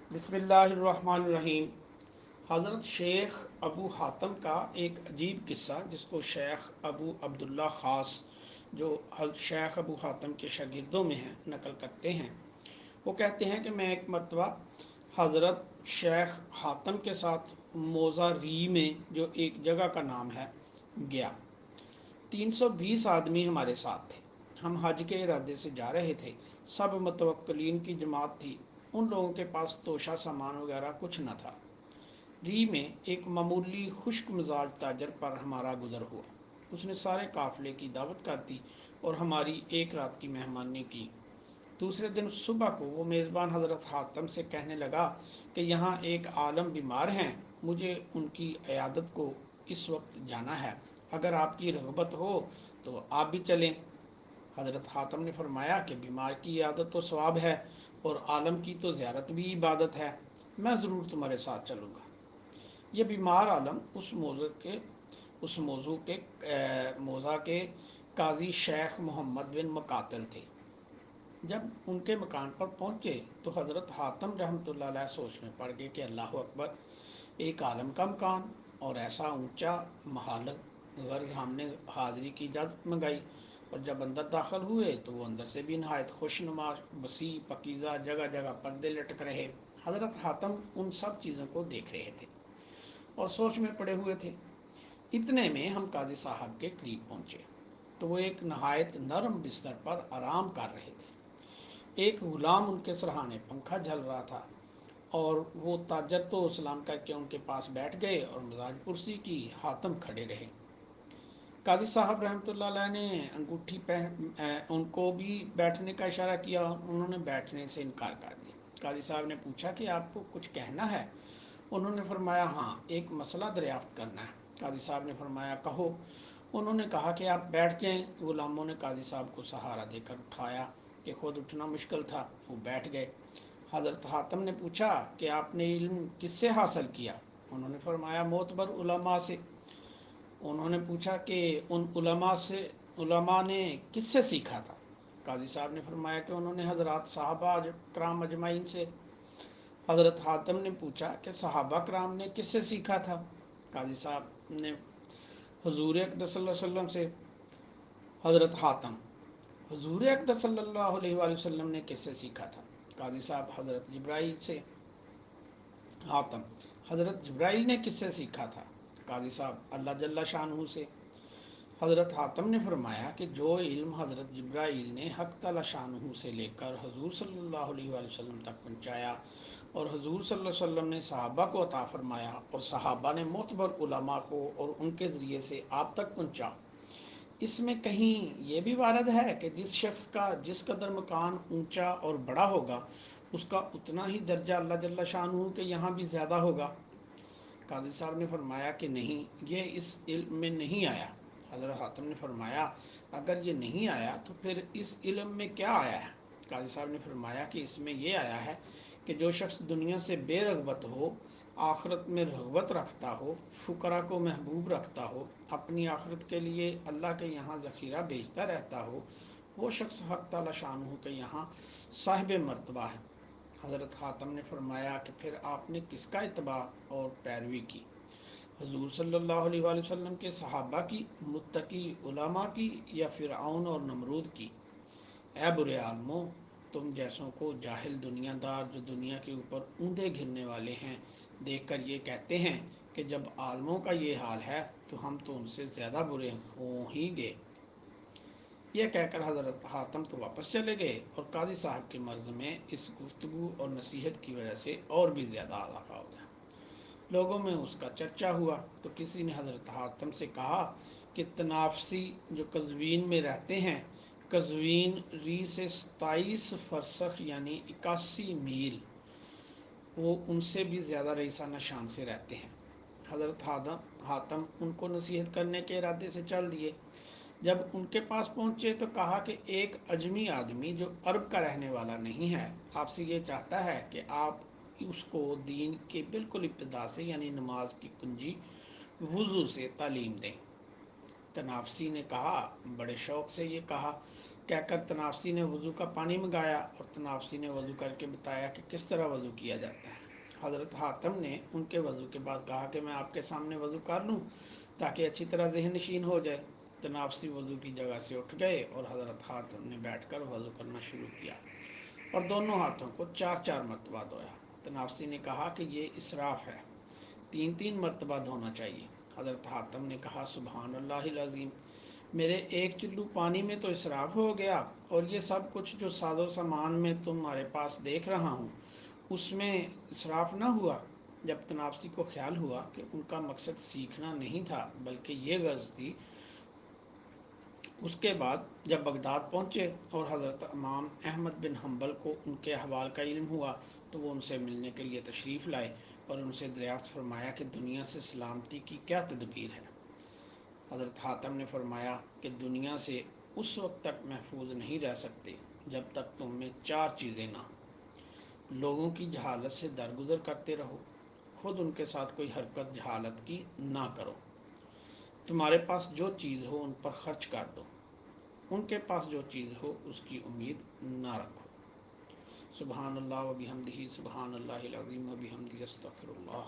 बिस्मिल्लाहिर्रहमानिर्रहीम। हज़रत शेख अबू हातम का एक अजीब किस्सा जिसको शेख अबू अब्दुल्ला ख़ास जो शेख अबू हातम के शागिर्दों में हैं नकल करते हैं। वो कहते हैं कि मैं एक मरतबा हज़रत शेख हातम के साथ मोज़ा री में जो एक जगह का नाम है गया। 320 आदमी हमारे साथ थे। हम हज के इरादे से जा रहे थे। सब मुतवक्किलीन की जमात थी। उन लोगों के पास तोशा सामान वगैरह कुछ न था। री में एक मामूली खुश्क मिजाज ताजर पर हमारा गुजर हुआ। उसने सारे काफिले की दावत कर दी और हमारी एक रात की मेहमानी की। दूसरे दिन सुबह को वो मेज़बान हज़रत हातम से कहने लगा कि यहाँ एक आलम बीमार हैं, मुझे उनकी इयादत को इस वक्त जाना है। अगर आपकी रग़बत हो तो आप भी चलें। हज़रत हातम ने फरमाया कि बीमार की इयादत तो सवाब है और आलम की तो ज़ियारत भी इबादत है। मैं ज़रूर तुम्हारे साथ चलूँगा। ये बीमार आलम उस मौज़ा के काजी शेख मोहम्मद बिन मुकातिल थे। जब उनके मकान पर पहुँचे तो हज़रत हातम रहमतुल्लाह अलैह सोच में पड़ गए कि अल्लाह अकबर, एक आलम का मकान और ऐसा ऊंचा महल। गर्ज हमने हाज़िरी की इजाज़त मंगाई और जब अंदर दाखिल हुए तो वो अंदर से भी नहायत खुशनुमा, वसी, पकीज़ा, जगह जगह पर्दे लटक रहे। हज़रत हातम उन सब चीज़ों को देख रहे थे और सोच में पड़े हुए थे। इतने में हम काजी साहब के करीब पहुँचे तो वो एक नहायत नरम बिस्तर पर आराम कर रहे थे। एक गुलाम उनके सरहाने पंखा झल रहा था और वो ताजर तो सलाम करके उनके पास बैठ गए और मिजाज पुरसी की। हातम खड़े रहे। काजी साहब रहमतुल्लाह अलैह ने अंगूठी उनको भी बैठने का इशारा किया। उन्होंने बैठने से इनकार कर दिया। काजी साहब ने पूछा कि आपको कुछ कहना है? उन्होंने फरमाया, हाँ, एक मसला दरियाफ्त करना है। काजी साहब ने फरमाया, कहो। उन्होंने कहा कि आप बैठ जाएं। गुलामों ने काजी साहब को सहारा देकर उठाया कि खुद उठना मुश्किल था। वो बैठ गए। हज़रत हातम ने पूछा कि आपने इल्म किससे हासिल किया? उन्होंने फरमाया, मोतबर उलमा से। उन्होंने पूछा कि उलमा ने किससे सीखा था? काजी साहब ने फरमाया कि उन्होंने हज़रात सहाबा कराम अजमाइन से। हज़रत हातम ने पूछा कि सहाबा कराम ने किससे सीखा था? काजी साहब ने हुजूर अक़दस सल्लल्लाहु अलैहि वसल्लम से। हज़रत हातम, हुजूर अक़दस सल्लल्लाहु अलैहि वसल्लम ने किससे सीखा था? काजी साहब, हज़रत जिब्राइल से। हातम, हज़रत जिब्राइल ने किससे सीखा था? काजी साहब, अल्लाह जल्ला शानहू से। हज़रत हातम ने फरमाया कि जो इल्म हज़रत जिब्राइल ने हक़ तआला शानहू से लेकर हुजूर सल्लल्लाहु अलैहि वसल्लम तक पहुँचाया और हुजूर सल्लल्लाहु अलैहि वसल्लम ने सहाबा को अता फरमाया और सहाबा ने मोतबर उलमा को और उनके ज़रिए से आप तक पहुँचा, इसमें कहीं ये भी वारद है कि जिस शख्स का जिस कदर मकान ऊंचा और बड़ा होगा उसका उतना ही दर्जा अल्लाह जल्ला शानहू के यहाँ भी ज़्यादा होगा? काजी साहब ने फरमाया कि नहीं, ये इस इल्म में नहीं आया। हज़रत हातम ने फरमाया, अगर ये नहीं आया तो फिर इस इल्म में क्या आया है? काजी साहब ने फरमाया कि इसमें यह आया है कि जो शख्स दुनिया से बेरगबत हो, आखिरत में रगबत रखता हो, फुकरा को महबूब रखता हो, अपनी आखिरत के लिए अल्लाह के यहाँ ज़ख़ीरा भेजता रहता हो, वो शख्स हक़ तआला शानहू के यहाँ साहिब मर्तबा है। हज़रत हातम ने फरमाया कि फिर आपने किसका इत्तबा और पैरवी की? हुजूर सल्लल्लाहु अलैहि वसल्लम के सहाबा की, मुत्तकी उलमा की या फ़िरऔन और नमरूद की? ऐ बुरे आलमों, तुम जैसों को जाहिल दुनियादार जो दुनिया के ऊपर ऊंधे घिरने वाले हैं देखकर ये कहते हैं कि जब आलमों का ये हाल है तो हम तो उनसे ज़्यादा बुरे हो ही गए। यह कहकर हज़रत हातम तो वापस चले गए और काजी साहब के मर्ज़ में इस गुफ्तगू और नसीहत की वजह से और भी ज़्यादा इजाफ़ा हो गया। लोगों में उसका चर्चा हुआ तो किसी ने हज़रत हातम से कहा कि तनाफसी जो कज़वीन में रहते हैं, कज़वीन री से 27 फरसख यानी 81 मील, वो उनसे भी ज़्यादा रईसाना शान से रहते हैं। हज़रत हातम उनको नसीहत करने के इरादे से चल दिए। जब उनके पास पहुँचे तो कहा कि एक अजमी आदमी जो अरब का रहने वाला नहीं है आपसे ये चाहता है कि आप उसको दीन के बिल्कुल इब्तिदा से यानी नमाज की कुंजी वुज़ू से तालीम दें। तनाफसी ने कहा, बड़े शौक़ से ये कहा। कहकर तनाफसी ने वज़ू का पानी मंगाया और तनाफसी ने वज़ू करके बताया कि किस तरह वज़ू किया जाता है। हज़रत हातम ने उनके वज़ू के बाद कहा कि मैं आपके सामने वज़ू कर लूँ ताकि अच्छी तरह ज़हन नशीन हो जाए। तनाफसी वज़ू की जगह से उठ गए और हज़रत हातम ने बैठकर वज़ू करना शुरू किया और दोनों हाथों को 4-4 मरतबा धोया। तनाफसी ने कहा कि ये इसराफ़ है, 3-3 मरतबा धोना चाहिए। हज़रत हातम ने कहा सुबहान अल्लाहिल अज़ीम, मेरे एक चुल्लू पानी में तो इसराफ हो गया और ये सब कुछ जो साजो सामान में तुम्हारे पास देख रहा हूँ उसमें इसराफ ना हुआ। जब तनाफसी को ख्याल हुआ कि उनका मकसद सीखना नहीं था बल्कि ये गर्ज थी, उसके बाद जब बगदाद पहुँचे और हज़रत इमाम अहमद बिन हम्बल को उनके अहवाल का इल्म हुआ तो वो उनसे मिलने के लिए तशरीफ़ लाए और उनसे दरियाफ़्त फरमाया कि दुनिया से सलामती की क्या तदबीर है। हज़रत हातम ने फरमाया कि दुनिया से उस वक्त तक महफूज नहीं रह सकते जब तक तुम में 4 चीज़ें ना हो। लोगों की जहालत से दरगुजर करते रहो, खुद उनके साथ कोई हरकत जहालत की ना करो, तुम्हारे पास जो चीज़ हो उन पर खर्च कर दो, उनके पास जो चीज़ हो उसकी उम्मीद ना रखो। सुबहान अल्लाह व बिहम्दिही सुबहान अल्लाहिल अज़ीम व बिहम्दिही अस्तगफिरुल्लाह।